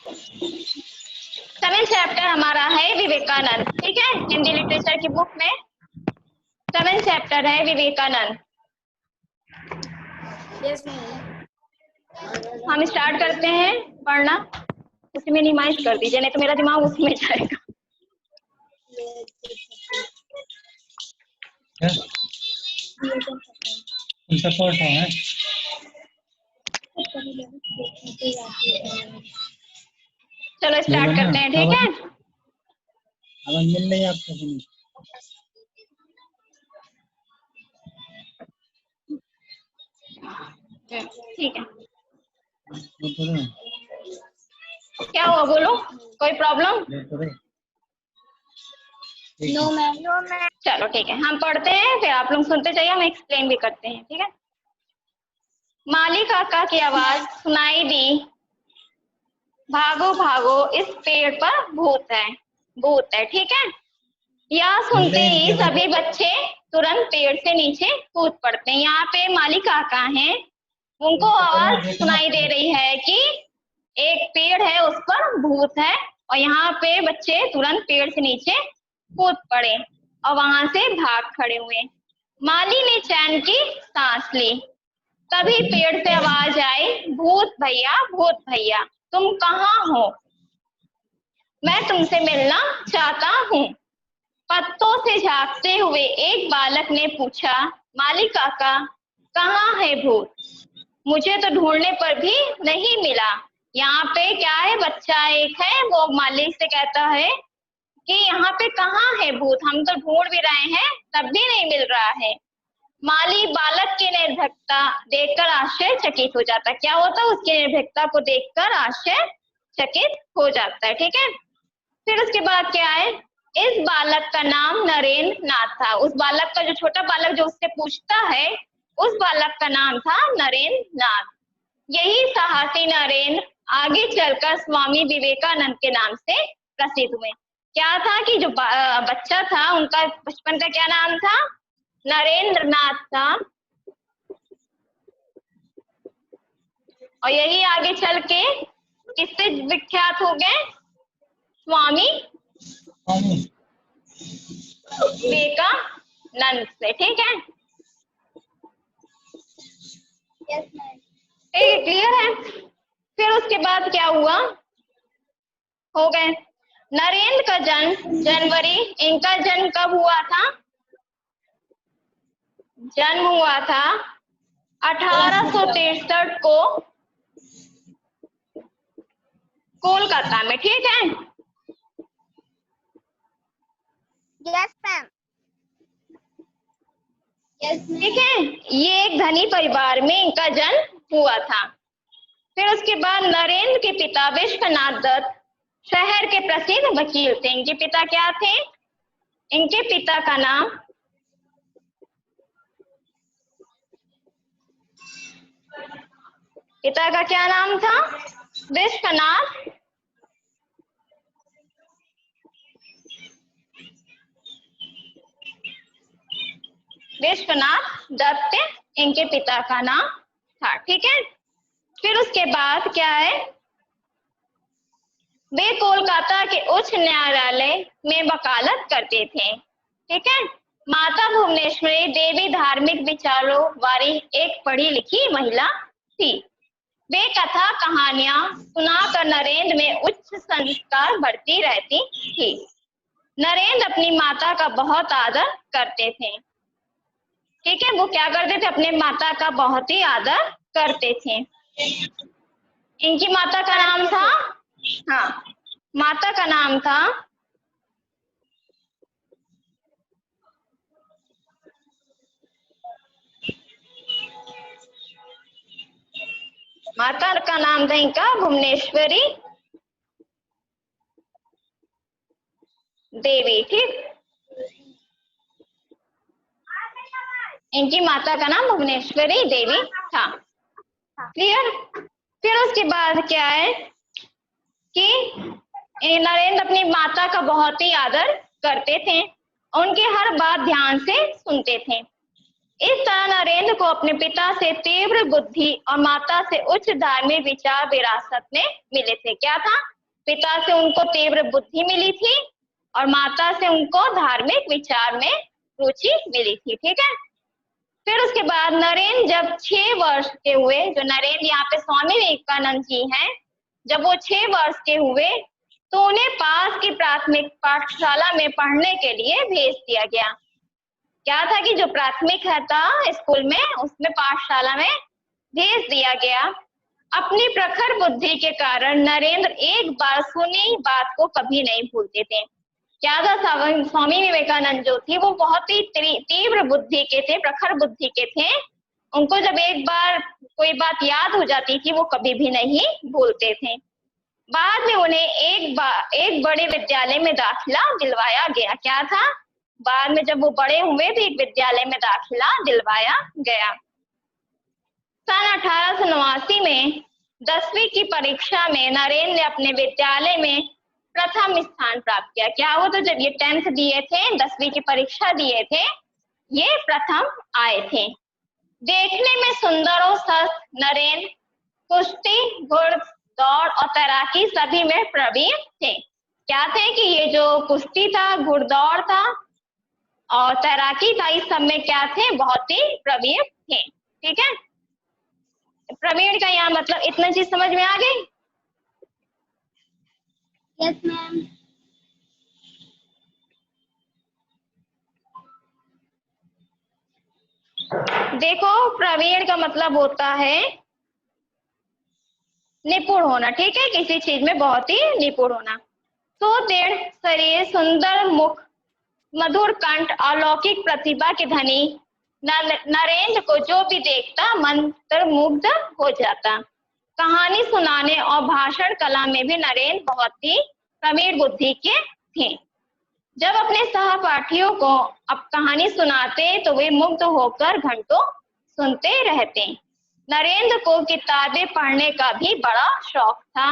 7 chapter हमारा है विवेकानंद, ठीक है। हिंदी लिटरेचर की बुक में 7 चैप्टर है विवेकानंद। Yes ma'am. हम स्टार्ट करते हैं पढ़ना। उसी में निमाइश कर दीजिए, नहीं तो मेरा दिमाग उसी में जाएगा। सपोर्ट है। चलो स्टार्ट करते हैं, ठीक है। आवाज मिल रही है आपको? ठीक है। क्या हुआ, बोलो, कोई प्रॉब्लम? No ma'am. चलो ठीक है, हम पढ़ते हैं, फिर आप लोग सुनते जाइए, हम एक्सप्लेन भी करते हैं, ठीक है। माली काका की आवाज सुनाई दी, भागो भागो इस पेड़ पर भूत है, भूत है, ठीक है। यह सुनते ही सभी बच्चे तुरंत पेड़ से नीचे कूद पड़ते हैं। यहाँ पे माली काका हैं, उनको आवाज सुनाई दे रही है कि एक पेड़ है, उस पर भूत है, और यहाँ पे बच्चे तुरंत पेड़ से नीचे कूद पड़े और वहां से भाग खड़े हुए। माली ने चैन की सांस ली। तभी पेड़ से आवाज आई, भूत भैया तुम कहाँ हो? मैं तुमसे मिलना चाहता हूँ। पत्तों से झांकते हुए एक बालक ने पूछा, माली काका कहाँ है भूत? मुझे तो ढूंढने पर भी नहीं मिला। यहाँ पे क्या है, बच्चा एक है, वो माली से कहता है कि यहाँ पे कहाँ है भूत, हम तो ढूंढ भी रहे हैं तब भी नहीं मिल रहा है। माली बालक की निर्भीकता देखकर आश्चर्यचकित हो जाता है। क्या होता है, उसकी निर्भीकता को देखकर आश्चर्यचकित हो जाता है, ठीक है। फिर उसके बाद क्या है, इस बालक का नाम नरेंद्र नाथ था। उस बालक का, जो छोटा बालक जो उससे पूछता है, उस बालक का नाम था नरेंद्र नाथ। यही साहसी नरेंद्र आगे चलकर स्वामी विवेकानंद के नाम से प्रसिद्ध हुए। क्या था कि जो बच्चा था, उनका बचपन का क्या नाम था, नरेंद्र नाथ था, और यही आगे चल के किससे विख्यात हो गए, स्वामी विवेकानंद से, ठीक है। Yes ma'am. क्लियर है। फिर उसके बाद क्या हुआ, हो गए। नरेंद्र का जन्म जनवरी, इनका जन्म कब हुआ था, जन्म हुआ था 1863 को कोलकाता में, ठीक है। Yes ma'am. ठीक है, ये एक धनी परिवार में इनका जन्म हुआ था। फिर उसके बाद नरेंद्र के पिता विश्वनाथ दत्त शहर के प्रसिद्ध वकील थे। इनके पिता क्या थे, इनके पिता का नाम क्या नाम था, विश्वनाथ दत्त इनके पिता का नाम था, ठीक है। फिर उसके बाद क्या है, वे कोलकाता के उच्च न्यायालय में वकालत करते थे, ठीक है। माता भुवनेश्वरी देवी धार्मिक विचारों वाली एक पढ़ी लिखी महिला थी। वे कथा कहानियां सुनाकर नरेंद्र में उच्च संस्कार बढ़ती रहती थी। नरेंद्र अपनी माता का बहुत आदर करते थे, ठीक है। वो क्या करते थे, अपने माता का बहुत ही आदर करते थे। इनकी माता का नाम था, हाँ, माता का नाम था इनका भुवनेश्वरी देवी, ठीक। इनकी माता का नाम भुवनेश्वरी देवी था, क्लियर। फिर उसके बाद क्या है कि नरेंद्र अपनी माता का बहुत ही आदर करते थे, उनके हर बात ध्यान से सुनते थे। इस तरह नरेंद्र को अपने पिता से तीव्र बुद्धि और माता से उच्च धार्मिक विचार विरासत में मिले थे। क्या था, पिता से उनको तीव्र बुद्धि मिली थी और माता से उनको धार्मिक विचार में रुचि मिली थी। ठीक है, फिर उसके बाद नरेंद्र जब 6 वर्ष के हुए, जो नरेंद्र यहाँ पे स्वामी विवेकानंद जी हैं, जब वो 6 वर्ष के हुए तो उन्हें पास की प्राथमिक पाठशाला में पढ़ने के लिए भेज दिया गया। क्या था कि जो प्राथमिक है था स्कूल में, उसमें पाठशाला में भेज दिया गया। अपनी प्रखर बुद्धि के कारण नरेंद्र एक बार सुनी बात को कभी नहीं भूलते थे। क्या था, स्वामी विवेकानंद जो थे वो बहुत ही तीव्र बुद्धि के थे, प्रखर बुद्धि के थे। उनको जब एक बार कोई बात याद हो जाती थी वो कभी भी नहीं भूलते थे। बाद में उन्हें एक बड़े विद्यालय में दाखिला दिलवाया गया। क्या था, बाद में जब वो बड़े हुए तो एक विद्यालय में दाखिला दिलवाया गया। सन 1889 में 10वीं की परीक्षा में नरेंद्र ने अपने विद्यालय में प्रथम स्थान प्राप्त किया। क्या वो तो जब ये 10th दिए थे, 10वीं की परीक्षा दिए थे, ये प्रथम आए थे। देखने में सुंदर और स्वस्थ नरेंद्र कुश्ती, घुड़दौड़ और तैराकी सभी में प्रवीण थे। क्या थे कि ये जो कुश्ती था, घुड़दौड़ था और तैराकी था, इस सब में क्या थे, बहुत ही प्रवीण थे। ठीक है, प्रवीण का यहाँ मतलब इतना चीज समझ में आ गई? Yes, ma'am. देखो, प्रवीण का मतलब होता है निपुण होना। ठीक है, किसी चीज में बहुत ही निपुण होना। सुदृढ़ शरीर, सुंदर मुख, मधुर कंठ, अलौकिक प्रतिभा के धनी नरेंद्र को जो भी देखता मंत्रमुग्ध हो जाता। कहानी सुनाने और भाषण कला में भी नरेंद्र बहुत ही प्रवीण बुद्धि के थे। जब अपने सहपाठियों को अब कहानी सुनाते तो वे मुग्ध होकर घंटों सुनते रहते। नरेंद्र को किताबें पढ़ने का भी बड़ा शौक था।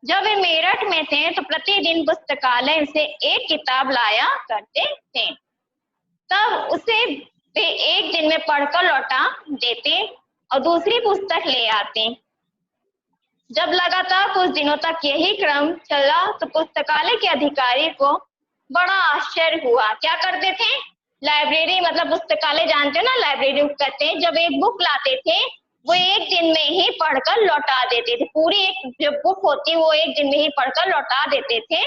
जब वे मेरठ में थे तो प्रतिदिन पुस्तकालय से एक किताब लाया करते थे, तब उसे वे एक दिन में पढ़कर लौटा देते और दूसरी पुस्तक ले आते। जब लगातार कुछ दिनों तक यही क्रम चला तो पुस्तकालय के अधिकारी को बड़ा आश्चर्य हुआ। क्या करते थे, लाइब्रेरी मतलब पुस्तकालय जानते हो ना, लाइब्रेरी कहते हैं, जब एक बुक लाते थे वो एक दिन में ही पढ़कर लौटा देते थे। पूरी एक जो बुक होती वो एक दिन में ही पढ़कर लौटा देते थे,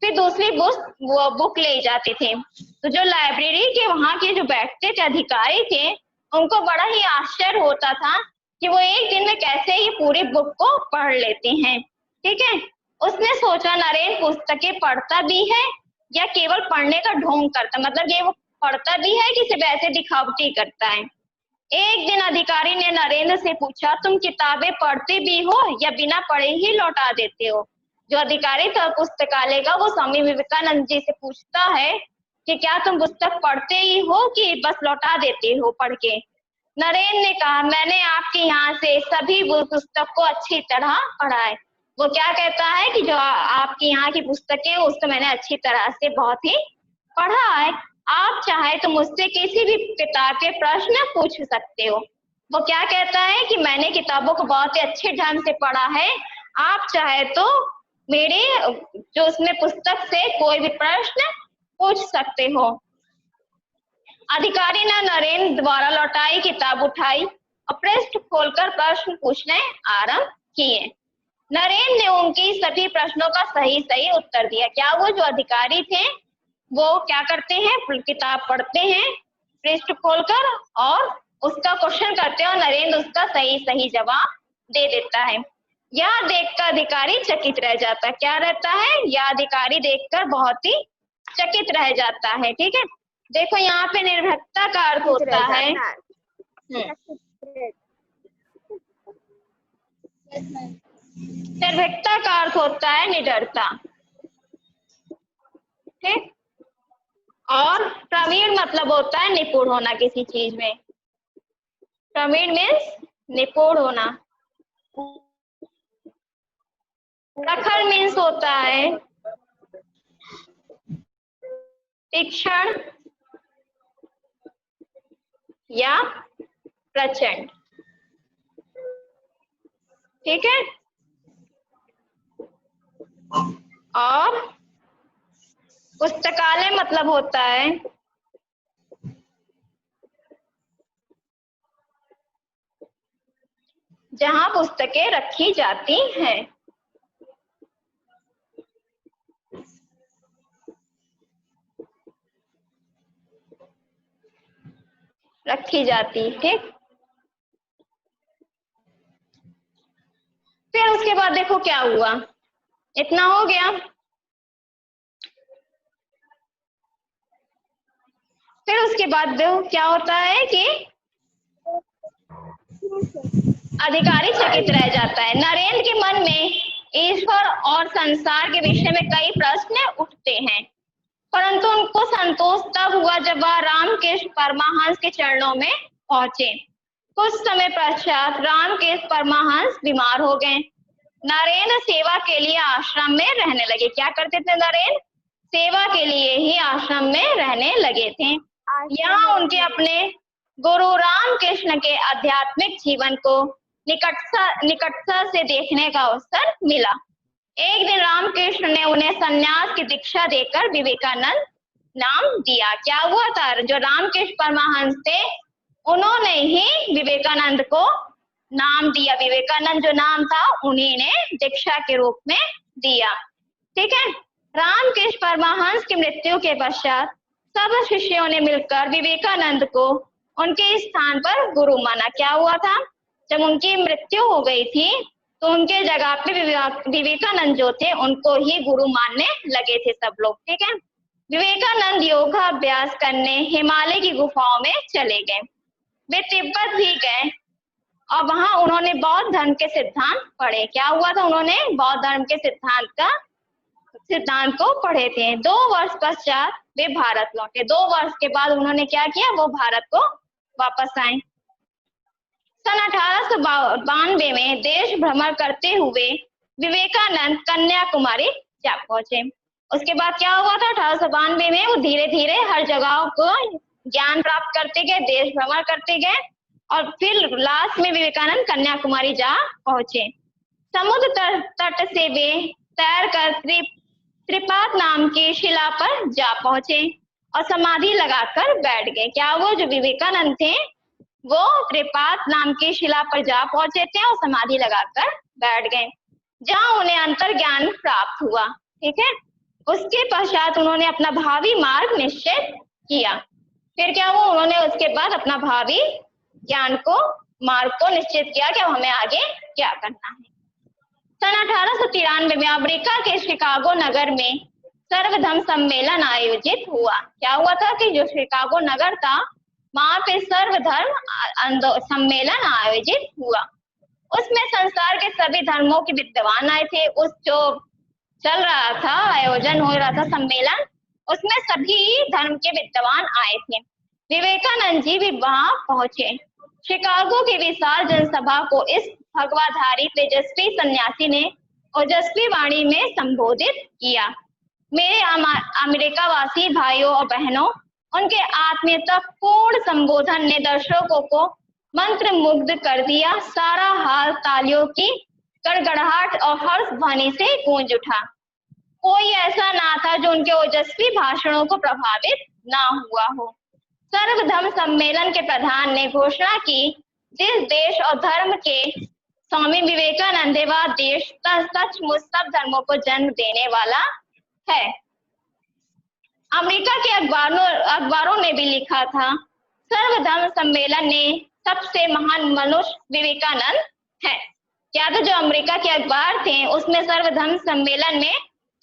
फिर दूसरी बुक ले जाते थे। तो जो लाइब्रेरी के वहां के जो बैठते थे अधिकारी थे, उनको बड़ा ही आश्चर्य होता था कि वो एक दिन में कैसे ही पूरी बुक को पढ़ लेते हैं। ठीक है, उसने सोचा नरेंद्र पुस्तकें पढ़ता भी है या केवल पढ़ने का ढोंग करता, मतलब ये वो पढ़ता भी है कि सिर्फ ऐसे दिखावटी करता है। एक दिन अधिकारी ने नरेंद्र से पूछा, तुम किताबें पढ़ते भी हो या बिना पढ़े ही लौटा देते हो? जो अधिकारी था पुस्तकालय का, वो स्वामी विवेकानंद जी से पूछता है कि क्या तुम पुस्तक पढ़ते ही हो कि बस लौटा देते हो पढ़ के? नरेंद्र ने कहा, मैंने आपके यहाँ से सभी पुस्तक को अच्छी तरह पढ़ा है। वो क्या कहता है कि जो आपके यहाँ की पुस्तकें उसको मैंने अच्छी तरह से बहुत ही पढ़ा है, आप चाहे तो मुझसे किसी भी किताब के प्रश्न पूछ सकते हो। वो क्या कहता है कि मैंने किताबों को बहुत ही अच्छे ढंग से पढ़ा है, आप चाहे तो मेरे जो उसमें पुस्तक से कोई भी प्रश्न पूछ सकते हो। अधिकारी ने नरेंद्र द्वारा लौटाई किताब उठाई और पृष्ठ खोलकर प्रश्न पूछने आरंभ किए। नरेंद्र ने उनकी सभी प्रश्नों का सही सही उत्तर दिया। क्या वो जो अधिकारी थे वो क्या करते हैं, किताब पढ़ते हैं पृष्ठ खोलकर और उसका क्वेश्चन करते हैं और नरेंद्र उसका सही सही जवाब दे देता है। यह देखकर अधिकारी चकित रह जाता है। क्या रहता है, यह अधिकारी देखकर बहुत ही चकित रह जाता है। ठीक है, देखो यहाँ पे निर्भीकता का अर्थ होता है निर्भीकता का अर्थ होता है निडरता। ठीक, और प्रवीण मतलब होता है निपुण होना किसी चीज में। प्रवीण मीन्स निपुण होना। प्रखर मीन्स होता है तीक्ष्ण या प्रचंड। ठीक है, पुस्तकालय मतलब होता है जहां पुस्तकें रखी जाती हैं। रखी जाती, ठीक। फिर उसके बाद देखो क्या हुआ, इतना हो गया। फिर उसके बाद देखो क्या होता है कि अधिकारी चकित रह जाता है। नरेंद्र के मन में ईश्वर और संसार के विषय में कई प्रश्न उठते हैं, परंतु उनको संतोष तब हुआ जब वह रामकृष्ण परमहंस के चरणों में पहुंचे। कुछ समय पश्चात रामकृष्ण परमहंस बीमार हो गए। नरेंद्र सेवा के लिए आश्रम में रहने लगे। क्या करते थे नरेंद्र? सेवा के लिए ही आश्रम में रहने लगे थे। यहाँ उनके अपने गुरु रामकृष्ण के आध्यात्मिक जीवन को निकटता से देखने का अवसर मिला। एक दिन रामकृष्ण ने उन्हें संन्यास की दीक्षा देकर विवेकानंद नाम दिया। क्या हुआ था? जो रामकृष्ण परमहंस थे उन्होंने ही विवेकानंद को नाम दिया। विवेकानंद जो नाम था उन्हीं ने दीक्षा के रूप में दिया, ठीक है। रामकृष्ण परमहंस की मृत्यु के पश्चात सब शिष्यों ने मिलकर विवेकानंद को उनके स्थान पर गुरु माना। क्या हुआ था? जब उनकी मृत्यु हो गई थी तो उनके जगह पे विवेकानंद जो थे उनको ही गुरु मानने लगे थे सब लोग, ठीक है। विवेकानंद योगाभ्यास करने हिमालय की गुफाओं में चले गए। वे तिब्बत भी गए और वहां उन्होंने बौद्ध धर्म के सिद्धांत पढ़े। क्या हुआ था? उन्होंने बौद्ध धर्म के सिद्धांत को पढ़े थे। 2 वर्ष पश्चात वे भारत लौटे। 2 वर्ष के बाद उन्होंने क्या किया? वो भारत को वापस आए। सन 1892 में देश भ्रमण करते हुए विवेकानंद कन्याकुमारी जा पहुंचे। उसके बाद क्या हुआ था? 1892 में वो धीरे धीरे हर जगह को ज्ञान प्राप्त करते गए, देश भ्रमण करते गए और फिर लास्ट में विवेकानंद कन्याकुमारी जा पहुंचे। समुद्र तट से वे तैरकर त्रिपात नाम की शिला पर जा पहुंचे और समाधि लगाकर बैठ गए। क्या हुआ? जो विवेकानंद थे वो त्रिपात नाम की शिला पर जा पहुंचे थे और समाधि लगाकर बैठ गए, जहां उन्हें अंतर ज्ञान प्राप्त हुआ, ठीक है। उसके पश्चात उन्होंने अपना भावी मार्ग निश्चित किया। फिर क्या हुआ? उन्होंने उसके बाद अपना भावी ज्ञान को मार्ग को निश्चित किया कि हमें आगे क्या करना है। सन 1893 में अमेरिका के शिकागो नगर में सर्वधर्म सम्मेलन आयोजित हुआ। क्या हुआ था कि जो शिकागो नगर था वहां पे सर्वधर्म सम्मेलन आयोजित हुआ। उसमें संसार के सभी धर्मों के विद्वान आए थे। उस जो चल रहा था, आयोजन हो रहा था सम्मेलन, उसमें सभी धर्म के विद्वान आए थे। विवेकानंद जी भी वहां पहुंचे। शिकागो की विशाल जनसभा को इस भगवाधारी तेजस्वी सन्यासी ने ओजस्वी वाणी में संबोधित किया। मेरे अमेरिकावासी भाइयों और बहनों, उनके आत्मीयता पूर्ण संबोधन ने दर्शकों को मंत्र मुग्ध कर दिया। सारा हाल तालियों की गड़गड़ाहट और हर्ष ध्वनि से गूंज उठा। कोई ऐसा ना था जो उनके ओजस्वी भाषणों को प्रभावित ना हुआ हो। सर्वधर्म सम्मेलन के प्रधान ने घोषणा की, जिस देश और धर्म के स्वामी विवेकानंद है वह देश सचमुच सब धर्मों को जन्म देने वाला है। अमेरिका के अखबारों ने भी लिखा था, सर्वधर्म सम्मेलन ने सबसे महान मनुष्य विवेकानंद है। क्या तो जो अमेरिका के अखबार थे उसमें सर्वधर्म सम्मेलन में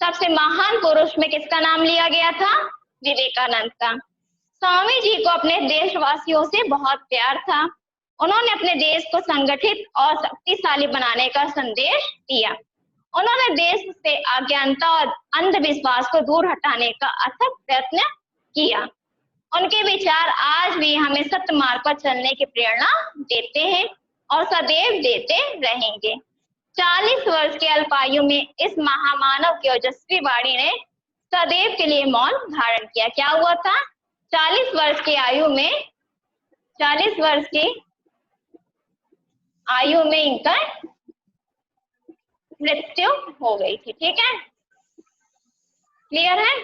सबसे महान पुरुष में किसका नाम लिया गया था? विवेकानंद का। स्वामी जी को अपने देशवासियों से बहुत प्यार था। उन्होंने अपने देश को संगठित और शक्तिशाली बनाने का संदेश दिया। उन्होंने देश से अज्ञानता और अंधविश्वास को दूर हटाने का अथक प्रयत्न किया। उनके विचार आज भी हमें सत्य मार्ग पर चलने की प्रेरणा देते हैं और सदैव देते रहेंगे। 40 वर्ष के अल्पायु में इस महामानव की ओजस्वी वाणी ने सदैव के लिए मौन धारण किया। क्या हुआ था? 40 वर्ष की आयु में इनका मृत्यु हो गई थी, ठीक है। क्लियर है?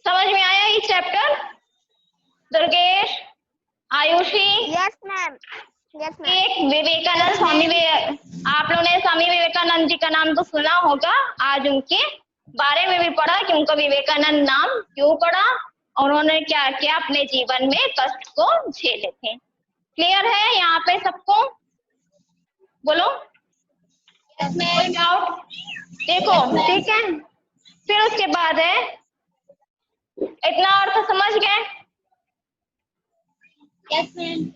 समझ में आया ये chapter? Durgesh, Ayushi, Yes, ma'am. Yes, ma'am. एक विवेकानंद आप लोगों ने स्वामी विवेकानंद जी का नाम तो सुना होगा। आज उनके बारे में भी पढ़ा कि उनको विवेकानंद नाम क्यों पड़ा और उन्होंने क्या किया अपने जीवन में कष्ट को झेले थे। क्लियर है यहाँ पे सबको? बोलो। कोई डाउट? देखो, ठीक है। फिर उसके बाद है, इतना अर्थ समझ गए? Yes, ma'am.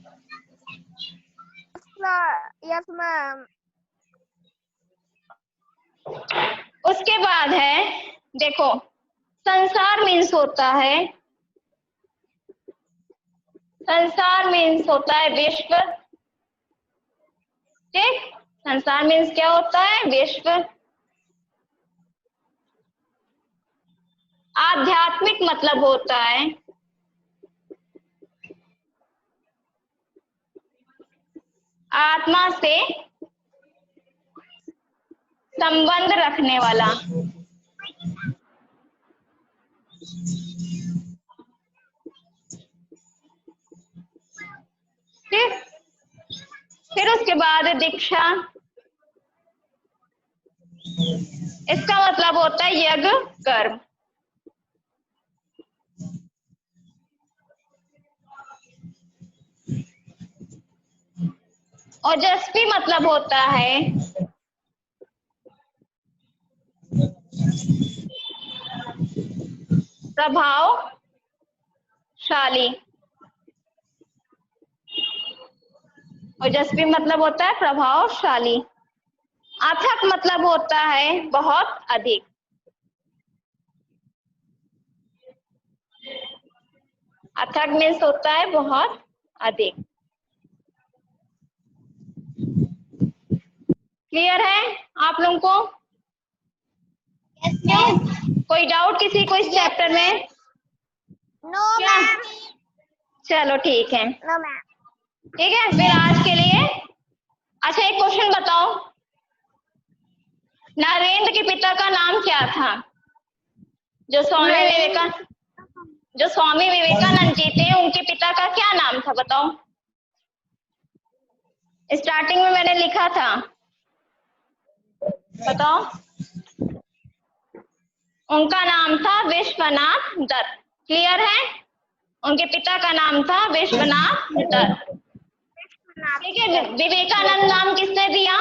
Yes, ma'am. उसके बाद है, देखो, संसार मीन्स होता है, संसार मीन्स होता है विश्व। ठीक, संसार मीन्स क्या होता है? विश्व। आध्यात्मिक मतलब होता है आत्मा से संबंध रखने वाला। ठीक, फिर उसके बाद दीक्षा, इसका मतलब होता है यज्ञ कर्म। ओजस्वी मतलब होता है प्रभावशाली। ओजस्वी मतलब होता है प्रभावशाली। अथक मतलब होता है बहुत अधिक। अथक मीन्स होता है बहुत अधिक। क्लियर है आप लोगों को? Yes, ma'am. कोई डाउट किसी को इस चैप्टर में? No, क्या? ma'am. चलो ठीक है, No, ma'am. ठीक है। फिर आज के लिए अच्छा एक क्वेश्चन बताओ, नरेंद्र के पिता का नाम क्या था? जो स्वामी विवेकानंद जी थे उनके पिता का क्या नाम था? बताओ। स्टार्टिंग में मैंने लिखा था, बताओ। उनका नाम था विश्वनाथ दत्त। क्लियर है? उनके पिता का नाम था विश्वनाथ दत्त। ठीक है। विवेकानंद नाम किसने दिया?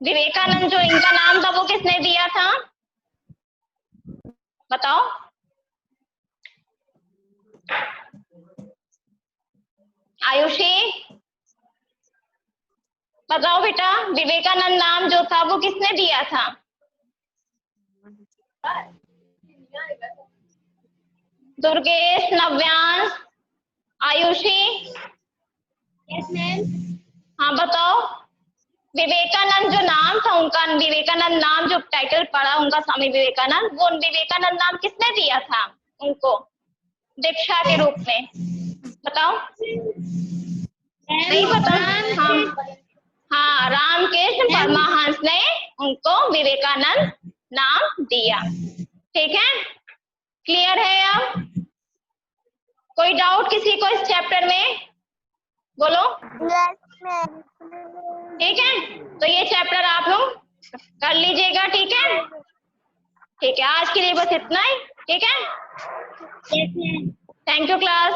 विवेकानंद जो इनका नाम था वो किसने दिया था? बताओ। आयुषी बताओ बेटा, विवेकानंद नाम जो था वो किसने दिया था? दुर्गेश, नव्यांश, आयुषी। Yes, ma'am. हाँ बताओ। विवेकानंद जो नाम था उनका, विवेकानंद नाम जो टाइटल पड़ा उनका स्वामी विवेकानंद, वो विवेकानंद नाम किसने दिया था उनको दीक्षा के रूप में? बताओ। नहीं पता? हाँ, रामकृष्ण परमहंस ने उनको विवेकानंद नाम दिया। ठीक है, क्लियर है? अब कोई डाउट किसी को इस चैप्टर में? बोलो। Yes, ma'am. ठीक है, तो ये चैप्टर आप लोग कर लीजिएगा। ठीक है, ठीक है। आज के लिए बस इतना ही। ठीक है, Yes, ma'am. Thank you class.